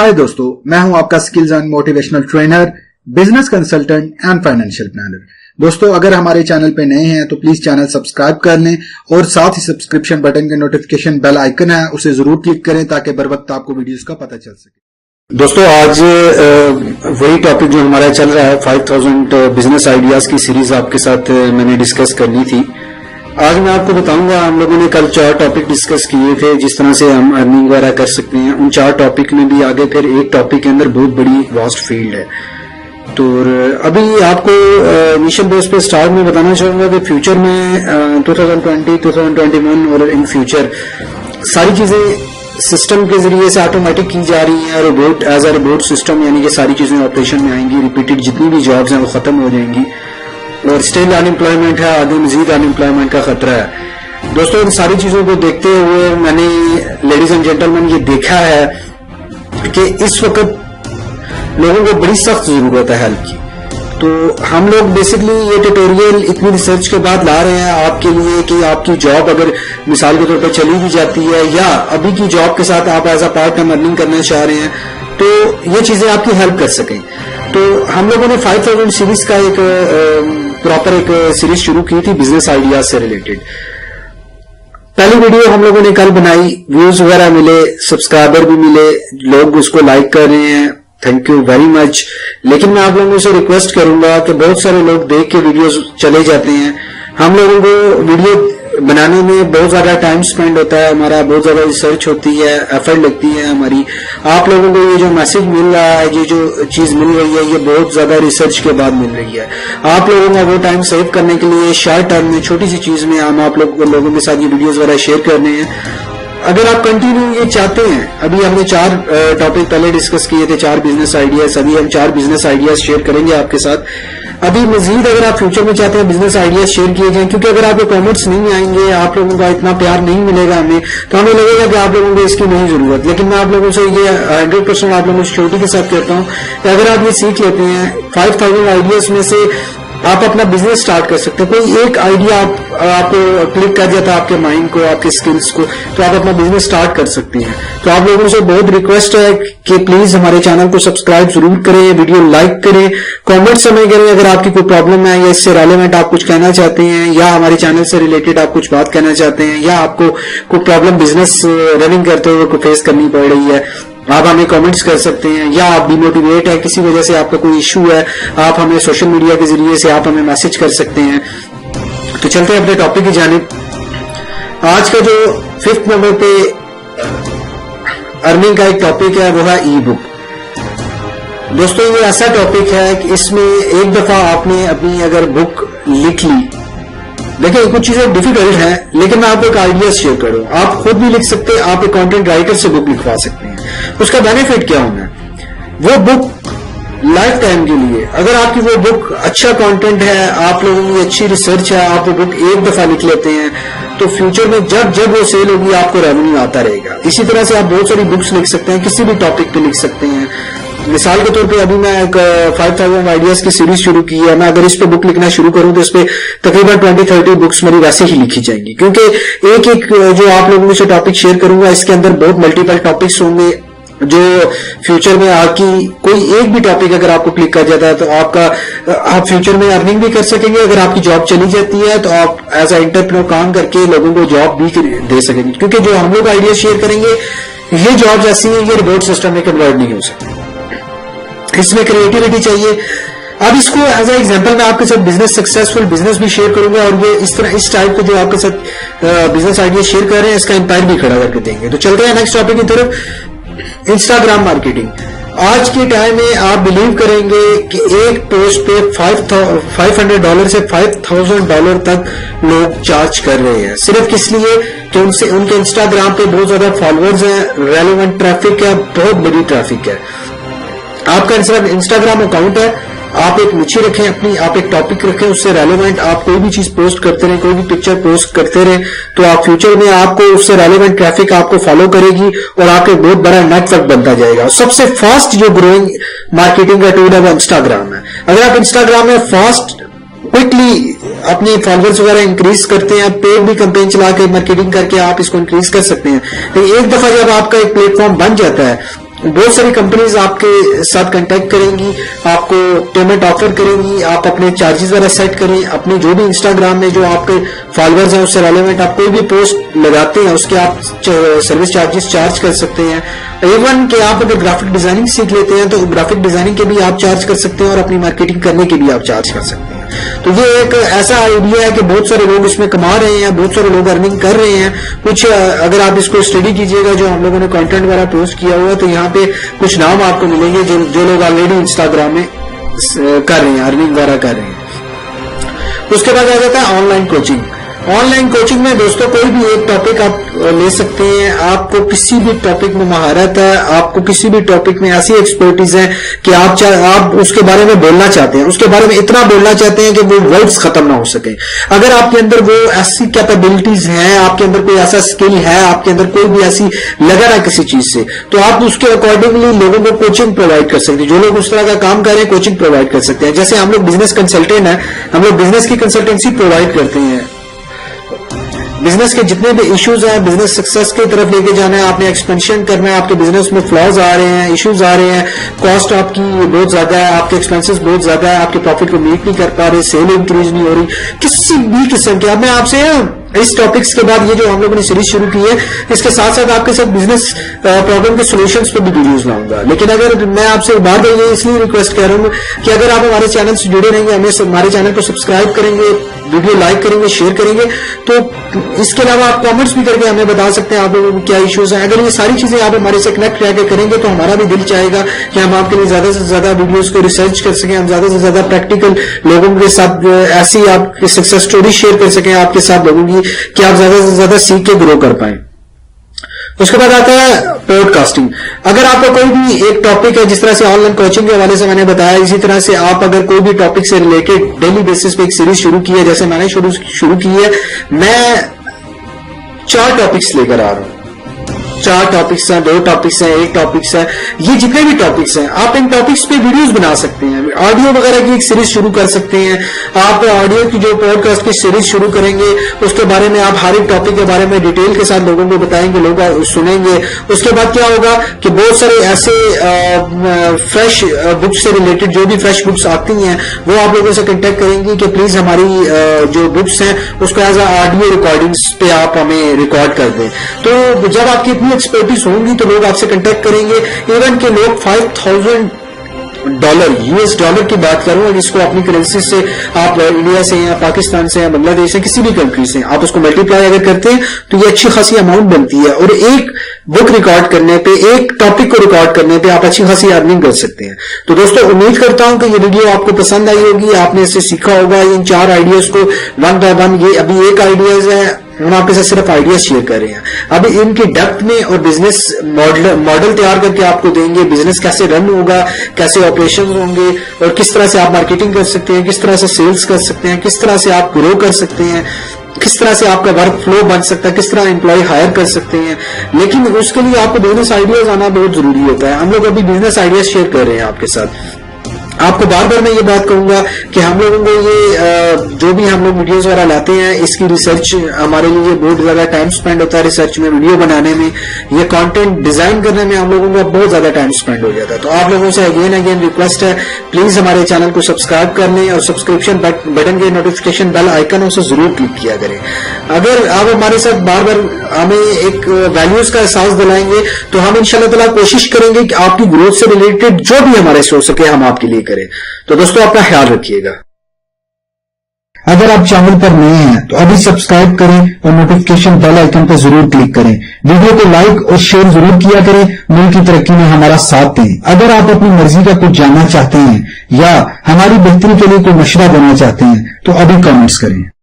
हाय दोस्तों, मैं हूं आपका skills and motivational trainer, business consultant and financial planner. दोस्तों, अगर हमारे चैनल पे नए हैं तो प्लीज चैनल सब्सक्राइब कर लें और साथ ही सब्सक्रिप्शन बटन के नोटिफिकेशन बेल आइकन है उसे जरूर क्लिक करें ताकि बर वक्त आपको वीडियोस का पता चल सके। दोस्तों, आज वही टॉपिक जो हमारा चल रहा है 5000 बिजनेस आइडियाज की सीरीज आपके साथ मैंने डिस्कस करनी थी। आज मैं आपको बताऊंगा, हम लोगों ने कल 4 टॉपिक डिस्कस किए थे जिस तरह से हम अर्निंग वगैरह कर सकते हैं। उन 4 टॉपिक में भी आगे फिर एक टॉपिक के अंदर बहुत बड़ी वास्ट फील्ड है। तो अभी आपको इनिशियल बेस पे स्टार्ट में बताना चाहूंगा कि फ्यूचर में 2020, 2021 और इन फ्यूचर सारी चीजें सिस्टम के जरिए से ऑटोमेटिक की जा रही हैं। Robot as a robot system, यानी कि सारी चीजें ऑपरेशन में आएंगी। रिपीटेड जितनी भी जॉब्स हैं वो खत्म हो जाएंगी और स्टिल अनएम्प्लॉयमेंट है, आगे मजीद अनएम्प्लॉयमेंट का खतरा है। दोस्तों, इन सारी चीजों को देखते हुए मैंने, लेडीज एंड जेंटलमैन, ये देखा है कि इस वक्त लोगों को बड़ी सख्त जरूरत है हेल्प की। तो हम लोग बेसिकली ये ट्यूटोरियल इतनी रिसर्च के बाद ला रहे हैं आपके लिए कि आपकी जॉब अगर मिसाल के तौर पर चली भी जाती है या अभी की जॉब के साथ आप as a part time earning करना चाह रहे हैं तो ये चीजें आपकी हेल्प कर सकें। तो हम लोगों ने 5000 सीरीज का एक प्रॉपर एक सीरीज शुरू की थी बिजनेस आइडियाज से रिलेटेड। पहली वीडियो हम लोगों ने कल बनाई, व्यूज वगैरह मिले, सब्सक्राइबर भी मिले, लोग उसको लाइक कर रहे हैं, थैंक यू वेरी मच। लेकिन मैं आप लोगों से रिक्वेस्ट करूंगा कि बहुत सारे लोग देख के वीडियोस चले जाते हैं। हम लोगों को वीडियो बनाने में बहुत ज्यादा टाइम स्पेंड होता है, हमारा बहुत ज्यादा रिसर्च होती है, एफर्ट लगती है हमारी। आप लोगों को ये जो मैसेज मिल रहा है, ये जो चीज मिल रही है, ये बहुत ज्यादा रिसर्च के बाद मिल रही है। आप लोगों का वो टाइम सेव करने के लिए शॉर्ट टर्म में, छोटी सी चीज में हम आप लोगों के साथ ये वीडियोस वगैरह शेयर कर रहे हैं। अगर आप कंटिन्यू ये चाहते हैं, अभी हमने 4 टॉपिक पहले डिस्कस किए थे, 4 बिजनेस आइडियाज। अभी हम 4 बिजनेस आइडियाज शेयर करेंगे आपके साथ। अभी मजीद अगर आप फ्यूचर में चाहते हैं बिजनेस आइडियाज शेयर किए जाएं, क्योंकि अगर आपके कमेंट्स नहीं आएंगे, आप लोगों का इतना प्यार नहीं मिलेगा हमें, तो हमें लगेगा कि आप लोगों को इसकी नहीं जरूरत। लेकिन मैं आप लोगों से ये 100% आप लोगों से छोटी के साथ कहता हूं कि अगर आप ये सीख लेते हैं, 5000 आइडियाज में से आप अपना बिजनेस स्टार्ट कर सकते हैं। कोई एक आइडिया आपको क्लिक कर जाता है आपके माइंड को, आपके स्किल्स को, तो आप अपना बिजनेस स्टार्ट कर सकते हैं। तो आप लोगों से बहुत रिक्वेस्ट है कि प्लीज हमारे चैनल को सब्सक्राइब जरूर करें, वीडियो लाइक करें, कमेंट्स हमें करें अगर आपकी कोई प्रॉब्लम है या इससे रेलेवेंट आप कुछ कहना चाहते हैं या हमारे चैनल से रिलेटेड आप कुछ बात कहना चाहते हैं या आपको कोई प्रॉब्लम बिजनेस रनिंग करते हुए कोई फेस करनी पड़ रही है, आप हमें कमेंट्स कर सकते हैं। या आप डिमोटिवेट है, किसी वजह से आपका कोई इश्यू है, आप हमें सोशल मीडिया के जरिए से आप हमें मैसेज कर सकते हैं। तो चलते हैं अपने टॉपिक की जानिब। आज का जो 5th नंबर पे अर्निंग का एक टॉपिक है वो है ई बुक। दोस्तों, ये ऐसा टॉपिक है कि इसमें एक दफा आपने अपनी अगर बुक लिख ली, देखिए कुछ चीजें डिफिकल्ट हैं, लेकिन मैं आपको एक आइडिया शेयर करूं। आप खुद भी लिख सकते हैं, आप एक कंटेंट राइटर से बुक लिखवा सकते हैं। उसका बेनिफिट क्या होना है, वो बुक लाइफ टाइम के लिए, अगर आपकी वो बुक अच्छा कंटेंट है, आप लोगों की अच्छी रिसर्च है, आप वो बुक एक दफा लिख लेते हैं तो फ्यूचर में जब जब वो सेल होगी आपको रेवेन्यू आता रहेगा। इसी तरह से आप बहुत सारी बुक्स लिख सकते हैं, किसी भी टॉपिक पे लिख सकते हैं। मिसाल के तौर पे अभी मैं एक 5000 आइडियाज की सीरीज शुरू की है। मैं अगर इस पे बुक लिखना शुरू करूं तो इस पे तकरीबन 20-30 बुक्स मेरी वैसे ही लिखी जाएंगी, क्योंकि एक एक जो आप लोगों से टॉपिक शेयर करूंगा इसके अंदर बहुत मल्टीपल टॉपिक्स होंगे जो फ्यूचर में आपकी कोई एक भी टॉपिक अगर आपको क्लिक कर जाता है तो आप फ्यूचर में अर्निंग भी कर सकेंगे। अगर आपकी जॉब चली जाती है तो आप एज ए एंटरप्रेन्योर काम करके लोगों को जॉब भी दे सकेंगे, क्योंकि जो हम लोग आइडिया शेयर करेंगे ये जॉब ऐसी है, ये रिवॉर्ड सिस्टम में कन्वर्ट नहीं हो सकती, इसमें क्रिएटिविटी चाहिए। अब इसको एज ए एग्जांपल मैं आपके साथ बिजनेस, सक्सेसफुल बिजनेस भी शेयर करूंगा और ये इस तरह इस टाइप के जो आपके साथ बिजनेस आइडिया शेयर कर रहे हैं इसका एम्पायर भी खड़ा करके देंगे। तो चलते हैं नेक्स्ट टॉपिक की तरफ, इंस्टाग्राम मार्केटिंग। आज के टाइम में आप बिलीव करेंगे कि एक पोस्ट पे $500 से $5000 तक लोग चार्ज कर रहे हैं, सिर्फ किस लिए कि उनके इंस्टाग्राम पे बहुत ज्यादा फॉलोअर्स हैं, रेलेवेंट ट्रैफिक है, बहुत बड़ी ट्रैफिक है। आपका इंस्टाग्राम अकाउंट है, आप एक निche रखें अपनी, आप एक टॉपिक रखें उससे रेलेवेंट, आप कोई भी चीज पोस्ट करते रहे, कोई भी पिक्चर पोस्ट करते रहे, तो आप फ्यूचर में आपको उससे रेलेवेंट ट्रैफिक आपको फॉलो करेगी और आपके बहुत बड़ा नेटवर्क बनता जाएगा। सबसे फास्ट जो ग्रोइंग मार्केटिंग का टूल है वो इंस्टाग्राम है। अगर आप इंस्टाग्राम में फास्ट क्विकली अपने फॉलोअर्स वगैरह इंक्रीज करते हैं, पेड भी कैंपेन चला के मार्केटिंग करके आप इसको इंक्रीज कर सकते हैं। लेकिन एक दफा जब आपका एक प्लेटफॉर्म बन जाता है بہت ساری کمپنیز آپ کے ساتھ کنٹیکٹ کریں گی, آپ کو پیمنٹ آفر کریں گی, آپ اپنے چارجز وغیرہ سیٹ کریں, اپنے جو بھی انسٹاگرام میں جو آپ کے فالوورز ہیں اس سے ریلیونٹ آپ کوئی بھی پوسٹ لگاتے ہیں اس کے آپ سروس چارجز چارج کر سکتے ہیں. ایون کہ آپ اگر گرافک ڈیزائننگ سیکھ لیتے ہیں تو گرافک ڈیزائننگ کے بھی آپ چارج کر سکتے ہیں اور اپنی مارکیٹنگ کرنے کے بھی آپ چارج کر سکتے ہیں. تو یہ ایک ایسا آئیڈیا ہے کہ بہت سارے لوگ اس میں کما رہے ہیں, بہت سارے لوگ ارننگ کر رہے ہیں. کچھ اگر آپ اس کو اسٹڈی کیجئے گا جو ہم لوگوں نے کنٹینٹ وغیرہ پوسٹ کیا ہوا تو یہاں پہ کچھ نام آپ کو ملیں گے جو لوگ آلریڈی انسٹاگرام میں کر رہے ہیں, ارننگ وغیرہ کر رہے ہیں. اس کے بعد آ جاتا ہے on line coaching. On line coaching میں دوستوں کوئی بھی ایک ٹاپک آپ لے سکتے ہیں. آپ کو کسی بھی ٹاپک میں مہارت ہے, آپ کو کسی بھی ٹاپک میں ایسی ایکسپرٹیز ہے کہ آپ اس کے بارے میں بولنا چاہتے ہیں, اس کے بارے میں اتنا بولنا چاہتے ہیں کہ وہ ورڈز ختم نہ ہو سکے. اگر آپ کے اندر وہ ایسی کیپیبلٹیز ہیں, آپ کے اندر کوئی ایسا اسکل ہے, آپ کے اندر کوئی بھی ایسی لگن ہے کسی چیز سے, تو آپ اس کے اکارڈنگلی لوگوں کو کوچنگ پرووائڈ کر سکتے ہیں. جو لوگ اس طرح کا کام کر رہے ہیں کوچنگ پرووائڈ کر سکتے ہیں. جیسے ہم لوگ بزنس کنسلٹینٹ ہیں, ہم لوگ بزنس کی کنسلٹنسی پرووائڈ کرتے ہیں. بزنس کے جتنے بھی ایشوز ہیں, بزنس سکسس کی طرف لے کے جانا ہے, آپ نے ایکسپینشن کرنا ہے, آپ کے بزنس میں فلاز آ رہے ہیں, ایشوز آ رہے ہیں, کاسٹ آپ کی بہت زیادہ ہے, آپ کے ایکسپینسز بہت زیادہ ہے, آپ کے پروفٹ کو میٹ نہیں کر پا رہے, سیل انکریز نہیں ہو رہی, کسی بھی قسم کے. اب میں آپ سے اس ٹاپکس کے بعد یہ جو ہم لوگوں نے سیریز شروع کی ہے اس کے ساتھ ساتھ آپ کے ساتھ بزنس پرابلم کے سولوشنز پہ بھی ویڈیوز لاؤں گا. لیکن اگر میں آپ سے بات یہ اس لیے ریکویسٹ کر رہا ہوں کہ اگر آپ ہمارے چینل سے جڑے رہیں گے, ہمارے چینل کو سبسکرائب کریں گے, ویڈیو لائک کریں گے, شیئر کریں گے, تو اس کے علاوہ آپ کامنٹس بھی کر کے ہمیں بتا سکتے ہیں آپ لوگوں کو کیا ایشوز ہیں. اگر یہ ساری چیزیں آپ ہمارے سے کنیکٹ کر کے کریں گے تو ہمارا بھی دل چاہے گا کہ ہم آپ کے لیے زیادہ سے زیادہ ویڈیوز کو ریسرچ کر سکیں, ہم زیادہ سے زیادہ پریکٹیکل لوگوں کے ساتھ ایسی آپ کی سکسیس اسٹوری شیئر کر سکیں آپ کے ساتھ لوگوں کی, کہ آپ زیادہ سے زیادہ سیکھ کے گرو کر پائیں. اس کے بعد آتا ہے پوڈ کاسٹنگ. اگر آپ کا کوئی بھی ایک ٹاپک ہے, جس طرح سے آن لائن کوچنگ کے حوالے سے میں نے بتایا, اسی طرح سے آپ اگر کوئی بھی ٹاپک سے ریلیٹڈ ڈیلی بیسس پہ ایک سیریز شروع کی ہے, جیسے میں نے شروع کی ہے, میں 4 ٹاپکس لے کر آ رہا ہوں. 4 ٹاپکس ہیں, 2 ٹاپکس ہیں, 1 ٹاپکس ہے, یہ جتنے بھی ٹاپکس ہیں آپ ان ٹاپکس پہ ویڈیوز بنا سکتے ہیں, آڈیو وغیرہ کی ایک سیریز شروع کر سکتے ہیں. آپ آڈیو کی جو پوڈ کاسٹ کی سیریز شروع کریں گے اس کے بارے میں آپ ہر ایک ٹاپک کے بارے میں ڈیٹیل کے ساتھ لوگوں کو بتائیں گے, لوگ سنیں گے. اس کے بعد کیا ہوگا کہ بہت سارے ایسے فریش بکس سے ریلیٹڈ جو بھی فریش بکس آتی ہیں وہ آپ لوگوں سے کنٹیکٹ کریں گی کہ پلیز ہماری جو بکس ہیں اس کو ایز اے آڈیو ریکارڈنگس پہ آپ ہمیں ریکارڈ کر دیں. تو جب آپ کی اتنی ایکسپرٹیز ہوں گی تو لوگ آپ سے کنٹیکٹ کریں گے. ایون کہ لوگ $5,000 US ڈالر کی بات کروں, اور اس کو اپنی کرنسی سے آپ انڈیا سے یا پاکستان سے یا بنگلہ دیش سے کسی بھی کنٹری سے آپ اس کو ملٹیپلائی اگر کرتے ہیں تو یہ اچھی خاصی اماؤنٹ بنتی ہے. اور ایک بک ریکارڈ کرنے پہ, ایک ٹاپک کو ریکارڈ کرنے پہ آپ اچھی خاصی ارننگ کر سکتے ہیں. تو دوستوں امید کرتا ہوں کہ یہ ویڈیو آپ کو پسند آئی ہوگی, آپ نے اس سے سیکھا ہوگا. ان 4 آئیڈیاز کو 1 by 1, یہ ابھی ایک آئیڈیاز ہے, ہم آپ کے ساتھ صرف آئیڈیاز شیئر کر رہے ہیں. ابھی ان کی ڈیپتھ میں اور بزنس ماڈل تیار کر کے آپ کو دیں گے, بزنس کیسے رن ہوگا, کیسے آپریشن ہوں گے, اور کس طرح سے آپ مارکیٹنگ کر سکتے ہیں, کس طرح سے سیلز کر سکتے ہیں, کس طرح سے آپ گرو کر سکتے ہیں, کس طرح سے آپ کا ورک فلو بن سکتا ہے, کس طرح امپلائی ہائر کر سکتے ہیں. لیکن اس کے لیے آپ کو بزنس آئیڈیاز آنا بہت ضروری ہوتا ہے. ہم لوگ ابھی بزنس آئیڈیاز شیئر کر رہے ہیں آپ کے ساتھ. آپ کو بار بار میں یہ بات کہوں گا کہ ہم لوگوں کو یہ جو بھی ہم لوگ ویڈیوز وغیرہ لاتے ہیں اس کی ریسرچ ہمارے لیے بہت زیادہ ٹائم سپینڈ ہوتا ہے. ریسرچ میں, ویڈیو بنانے میں, یہ کانٹینٹ ڈیزائن کرنے میں ہم لوگوں کا بہت زیادہ ٹائم سپینڈ ہو جاتا ہے. تو آپ لوگوں سے اگین ریکویسٹ ہے, پلیز ہمارے چینل کو سبسکرائب کر لیں اور سبسکرپشن بٹن کے نوٹیفکیشن بیل آئیکن سے ضرور کلک کیا کریں. اگر آپ ہمارے ساتھ بار بار ہمیں ایک ویلیوز کا احساس دلائیں گے تو ہم انشاءاللہ تعالیٰ کوشش کریں گے کہ آپ کی گروتھ سے ریلیٹڈ جو بھی ہمارے سے ہو سکے ہم آپ کے لیے کریں. تو دوستوں اپنا خیال رکھیے گا. اگر آپ چینل پر نئے ہیں تو ابھی سبسکرائب کریں اور نوٹیفکیشن بیل آئیکن پر ضرور کلک کریں. ویڈیو کو لائک اور شیئر ضرور کیا کریں. ملک کی ترقی میں ہمارا ساتھ دیں. اگر آپ اپنی مرضی کا کچھ جاننا چاہتے ہیں یا ہماری بہتری کے لیے کوئی مشورہ دینا چاہتے ہیں تو ابھی کامنٹس کریں.